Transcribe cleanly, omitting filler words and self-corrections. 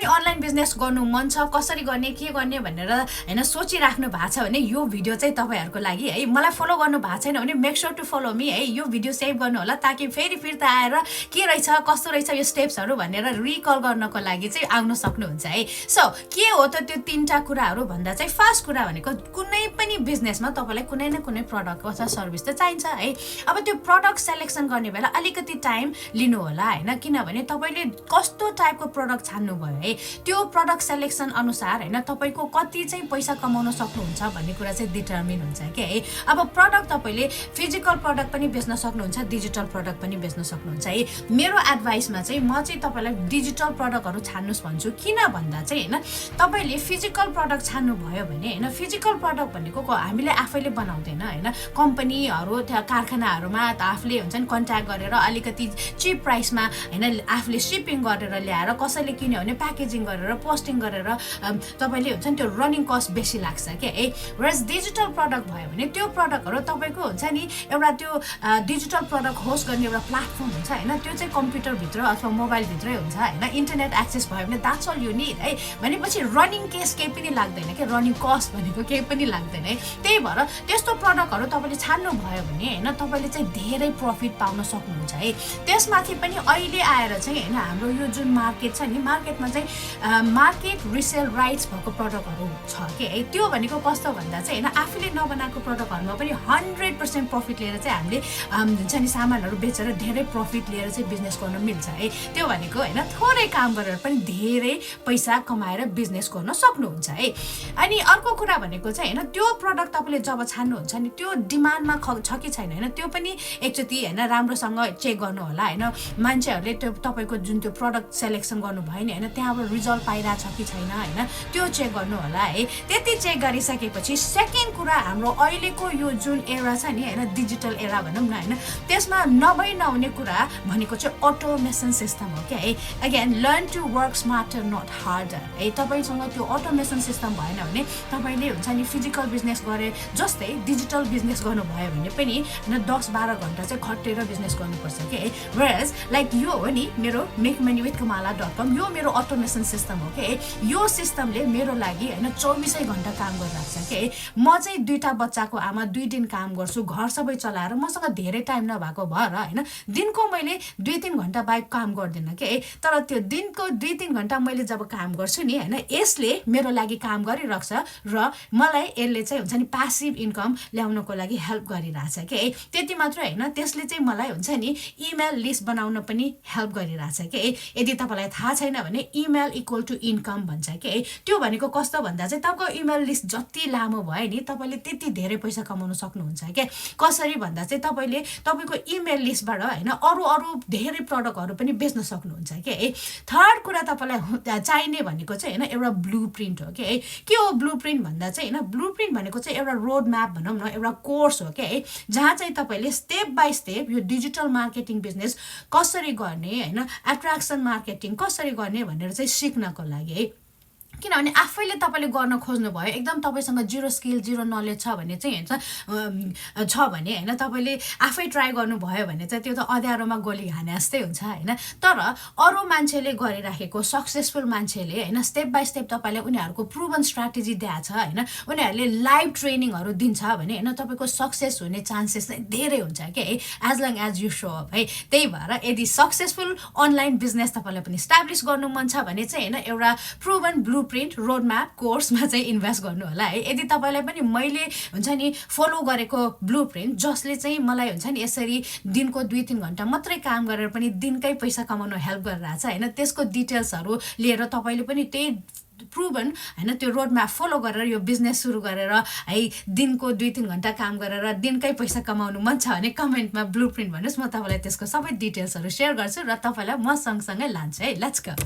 पनि online business गर्नु मन छ कसरी गर्ने के गर्ने भनेर हैन सोचिराख्नु भएको छ भने यो भिडियो चाहिँ तपाईहरुको लागि है मलाई फलो गर्नु भएको छैन भने make sure to follow me है यो भिडियो सेभ गर्नु होला ताकि फेरि फिर्ता आएर के रहेछ कस्तो रहेछ यो स्टेप्सहरु भनेर रिकल गर्नको लागि चाहिँ आउन सक्नुहुन्छ है सो के हो त त्यो तीनटा कुराहरु भन्दा चाहिँ फर्स्ट कुरा भनेको कुनै पनि बिजनेसमा तपाईलाई कुनै न कुनै प्रोडक्ट अथवा सर्भिस त चाहिन्छ है अब त्यो प्रोडक्ट सिलेक्सन गर्ने बेला अलिकति टाइम लिनु होला हैन किनभने तपाईले कस्तो टाइपको प्रोडक्ट छान्नु भयो है त्यो प्रोडक्ट सिलेक्सन अनुसार हैन तपाईको कति चाहिँ पैसा कमाउन सक्नुहुन्छ भन्ने कुरा चाहिँ डिटरमिन हुन्छ के है अब प्रोडक्ट तपाईले फिजिकल प्रोडक्ट पनि बेच्न सक्नुहुन्छ डिजिटल प्रोडक्ट पनि बेच्न सक्नुहुन्छ है मेरो एडभाइसमा चाहिँ म चाहिँ तपाईलाई डिजिटल प्रोडक्टहरु छान्नुस् भन्छु किन भन्दा चाहिँ हैन तपाईले फिजिकल प्रोडक्ट छान्नु भयो भने हैन फिजिकल प्रोडक्ट भनेको हामीले आफैले बनाउँदैन हैन कम्पनीहरु त्यहाँ कारखानाहरुमा त आफूले हुन्छ नि कन्ट्याक्ट गरेर अलिकति चिप प्राइसमा हैन आफूले शिपिङ गरेर ल्याएर कसैले किन्यो भने प्याकेजिङ गरेर पोस्टिङ गरेर तपाईले हुन्छ नि त्यो रनिङ कस्ट बेसी लाग्छ के है व्हेयरएज डिजिटल प्रोडक्ट भयो भने त्यो प्रोडक्टहरु तपाईको हुन्छ नि एउटा त्यो डिजिटल प्रोडक्ट होस्ट गर्ने एउटा प्लेटफर्म हुन्छ हैन त्यो चाहिँ कम्प्युटर भित्र अथवा मोबाइल भित्रै हुन्छ हैन इन्टरनेट एक्सेस भयो भने द्याट्स अल यु नीड है भनेपछि रनिङ केस केही पनि लाग्दैन के रनिङ कस्ट भनेको केही पनि लाग्दैन है त्यही भएर त्यस्तो प्रोडक्टहरु तपाईले छान्नु भयो भने हैन तपाईले चाहिँ धेरै प्रफिट पाउन सक्नुहुन्छ है त्यसमाथि पनि अहिले आएर चाहिँ हैन हाम्रो यो जुन मार्केट छ नि मार्केटमा चाहिँ मार्केट रिसेल राइट्स भएको प्रोडक्टहरु छ के है त्यो भनेको कस्तो भन्दा चाहिँ हैन आफूले नबनाएको प्रोडक्टहरुमा पनि 100% प्रफिट लिएर चाहिँ हामीले हुन्छ नि सामानहरु बेचेर धेरै प्रफिट लिएर चाहिँ बिजनेस गर्न मिल्छ है त्यो भनेको हैन थोरै काम गरेर पनि धेरै पैसा कमाएर बिजनेस गर्न सक्नुहुन्छ है अनि अर्को कुरा भनेको चाहिँ हैन त्यो प्रोडक्ट तपाईले जब छान्नुहुन्छ नि त्यो डिमान्डमा छ कि छैन हैन त्यो पनि एकचोटी हैन राम्रोसँग चेक गर्नु होला हैन मान्छेहरुले त्यो तपाईको जुन त्यो प्रोडक्ट सिलेक्सन गर्नु भयो नि हैन त्यहाँबाट रिजल्ट पाइरा छ कि छैन हैन त्यो चेक गर्नु होला है त्यति चेक गरिसकेपछि सेकेन्ड कुरा हाम्रो अहिलेको यो जुन एरा छ नि हैन डिजिटल एरा भनौं न हैन त्यसमा नहुने कुरा भनेको चाहिँ अटोमेसन सिस्टम हो के है again learn to work smarter not harder है तपाईसँग त्यो अटोमेसन सिस्टम भएन भने तपाईले हुन्छ नि फिजिकल बिजनेस गरे जस्तै डिजिटल बिजनेस गर्नु भयो भने पनि हैन 10-12 घण्टा चाहिँ खटेर बिजनेस गर्नुपर्छ के व्हेयरएज लाइक यो हो नि मेरो makemoneywithkamala.com यो मेरो अटोमेसन सिस्टम हो के यो सिस्टमले मेरो लागि हैन 24 घण्टा काम गरिराख्छ के म चाहिँ दुईटा बच्चाको आमा 2 दिन काम गर्छु घर सबै चलाएर मसँग धेरै टाइम नभएको भएर हैन दिनको मैले 2-3 घण्टा बाहेक काम गर्दिन के तर त्यो दिनको 2-3 घण्टा मैले जब काम गर्छु नि हैन यसले मेरो लागि काम गरिराख्छ र मलाई यसले चाहिँ हुन्छ नि प्यासिभ इन्कम ल्याउनको लागि हेल्प गरिराछ के त्यति मात्र हैन त्यसले चाहिँ मलाई हुन्छ नि इमेल लिस्ट बनाउन पनि हेल्प गरिराछ के यदि तपाईलाई थाहा छैन भने इमेल इक्वल टु इन्कम भन्छ के त्यो भनेको कस्तो भन्दा चाहिँ तपाईको इमेल लिस्ट जति लामो भयो नि तपाईले त्यति धेरै पैसा कमाउन सक्नुहुन्छ के कसरी भन्दा चाहिँ तपाईले तपाईको इमेल लिस्टबाट हैन अरु धेरै प्रोडक्टहरु पनि बेच्न सक्नुहुन्छ के थर्ड कुरा तपाईलाई चाहिने भनेको चाहिँ हैन एउटा ब्लुप्रिन्ट हो के हो ब्लुप्रिन्ट भन्दा चाहिँ हैन ब्लुप्रिन्ट भनेको चाहिँ एउटा रोड म्याप भनौं न एउटा कोर्स हो के जहाँ चाहिँ तपाईले स्टेप बाइ स्टेप यो डिजिटल मार्केटिङ बिजनेस कसरी गर्ने हैन एट्र्याक्सन मार्केटिङ कसरी गर्ने भनेर चाहिँ सिक्नको लागि है किनभने आफैले तपाईले गर्न खोज्नु भयो एकदम तपाईसँग जीरो स्किल जीरो नलेज छ भने चाहिँ हैन छ भने हैन तपाईले आफै ट्राई गर्नु भयो भने चाहिँ त्यो त अध्यारोमा गोली हाने जस्तै हुन्छ हैन तर अरु मान्छेले गरिराखेको सक्सेसफुल मान्छेले हैन स्टेप बाइ स्टेप तपाईले उनीहरुको प्रुभन स्ट्र्याटेजी दिएको छ हैन उनीहरुले लाइभ ट्रेनिङहरु दिन्छ भने हैन तपाईको सक्सेस हुने चान्सेस चाहिँ धेरै हुन्छ के as long as you show up है त्यही भएर यदि सक्सेसफुल अनलाइन बिजनेस तपाईलाई पनि एस्टाब्लिश गर्नु मन छ भने चाहिँ हैन एउटा प्रुभन ब्लुप्रिन्ट रोड म्याप कोर्समा चाहिँ इन्भेस्ट गर्नु होला है यदि तपाईलाई पनि मैले हुन्छ नि फलो गरेको ब्लुप्रिन्ट जसले चाहिँ मलाई हुन्छ नि यसरी दिनको 2-3 घण्टा मात्रै काम गरेर पनि दिनकै पैसा कमाउन हेल्प गरिरहेछ हैन त्यसको डिटेल्सहरु लिएर तपाईले पनि त्यही प्रुभन हैन त्यो रोड म्याप फलो गरेर यो बिजनेस सुरु गरेर है दिनको 2-3 घण्टा काम गरेर दिनकै पैसा कमाउनु मन छ भने कमेन्टमा ब्लुप्रिन्ट भन्नुस् म तपाईलाई त्यसको सबै डिटेल्सहरु शेयर गर्छु र तपाईलाई म सँगसँगै लान्छु है लेट्स गो